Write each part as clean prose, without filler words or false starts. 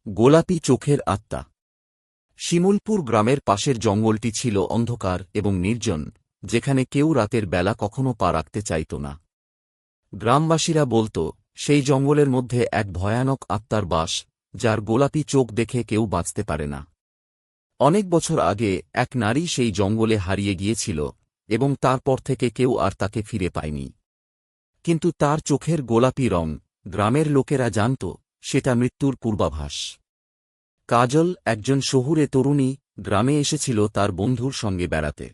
গোলাপি চোখের আত্মা। শিমুলপুর গ্রামের পাশের জঙ্গলটি ছিল অন্ধকার এবং নির্জন, যেখানে কেউ রাতের বেলা কখনো পা রাখতে চাইত না। গ্রামবাসীরা বলত, সেই জঙ্গলের মধ্যে এক ভয়ানক আত্মার বাস, যার গোলাপি চোখ দেখে কেউ বাঁচতে পারে না। অনেক বছর আগে এক নারী সেই জঙ্গলে হারিয়ে গিয়েছিল এবং তারপর থেকে কেউ আর তাকে ফিরে পায়নি। কিন্তু তার চোখের গোলাপি রং, গ্রামের লোকেরা জানত, সেটা মৃত্যুর পূর্বাভাস। কাজল, একজন শহুরে তরুণী, গ্রামে এসেছিল তার বন্ধুর সঙ্গে বেড়াতে।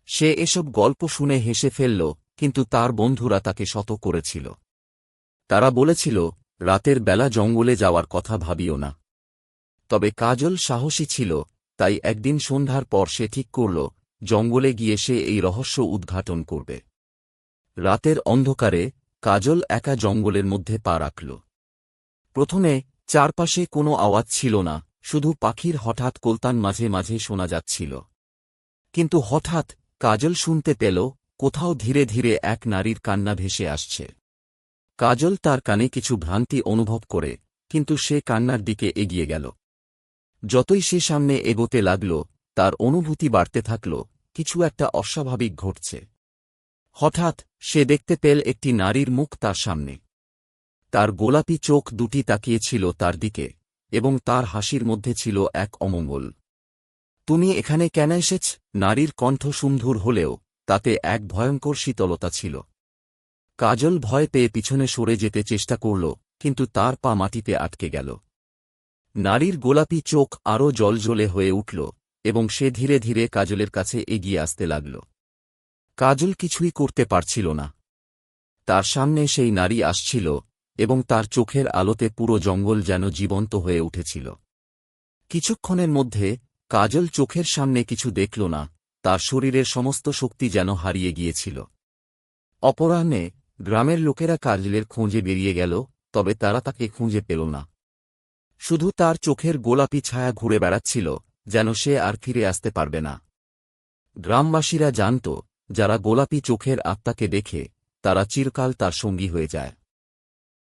সে এসব গল্প শুনে হেসে ফেলল, কিন্তু তার বন্ধুরা তাকে শত করেছিল। তারা বলেছিল, রাতের বেলা জঙ্গলে যাওয়ার কথা ভাবিও না। তবে কাজল সাহসী ছিল, তাই একদিন সন্ধ্যার পর সে ঠিক করল, জঙ্গলে গিয়ে সে এই রহস্য উদ্ঘাটন করবে। রাতের অন্ধকারে কাজল একা জঙ্গলের মধ্যে পা রাখল। প্রথমে চারপাশে কোনো আওয়াজ ছিল না, শুধু পাখির হঠাৎ কলতান মাঝে মাঝে শোনা যাচ্ছিল। কিন্তু হঠাৎ কাজল শুনতে পেল, কোথাও ধীরে ধীরে এক নারীর কান্না ভেসে আসছে। কাজল তার কানে কিছু ভ্রান্তি অনুভব করে, কিন্তু সে কান্নার দিকে এগিয়ে গেল। যতই সে সামনে এগোতে লাগল, তার অনুভূতি বাড়তে থাকল, কিছু একটা অস্বাভাবিক ঘটছে। হঠাৎ সে দেখতে পেল একটি নারীর মুখ তার সামনে। তার গোলাপি চোখ দুটি তাকিয়েছিল তার দিকে, এবং তার হাসির মধ্যে ছিল এক অমঙ্গল। তুমি এখানে কেন এসেছ? নারীর কণ্ঠ সুমধুর হলেও তাতে এক ভয়ঙ্কর শীতলতা ছিল। কাজল ভয় পেয়ে পিছনে সরে যেতে চেষ্টা করল, কিন্তু তার পা মাটিতে আটকে গেল। নারীর গোলাপি চোখ আরও জ্বলজ্বলে হয়ে উঠল, এবং সে ধীরে ধীরে কাজলের কাছে এগিয়ে আসতে লাগল। কাজল কিছুই করতে পারছিল না। তার সামনে সেই নারী আসছিল, এবং তার চোখের আলোতে পুরো জঙ্গল যেন জীবন্ত হয়ে উঠেছিল। কিছুক্ষণের মধ্যে কাজল চোখের সামনে কিছু দেখল না, তার শরীরের সমস্ত শক্তি যেন হারিয়ে গিয়েছিল। অপরাহ্নে গ্রামের লোকেরা কাজলের খোঁজে বেরিয়ে গেল, তবে তারা তাকে খুঁজে পেল না। শুধু তার চোখের গোলাপি ছায়া ঘুরে বেড়াচ্ছিল, যেন সে আর ফিরে আসতে পারবে না। গ্রামবাসীরা জানত, যারা গোলাপি চোখের আত্মাকে দেখে, তারা চিরকাল তার সঙ্গী হয়ে যায়।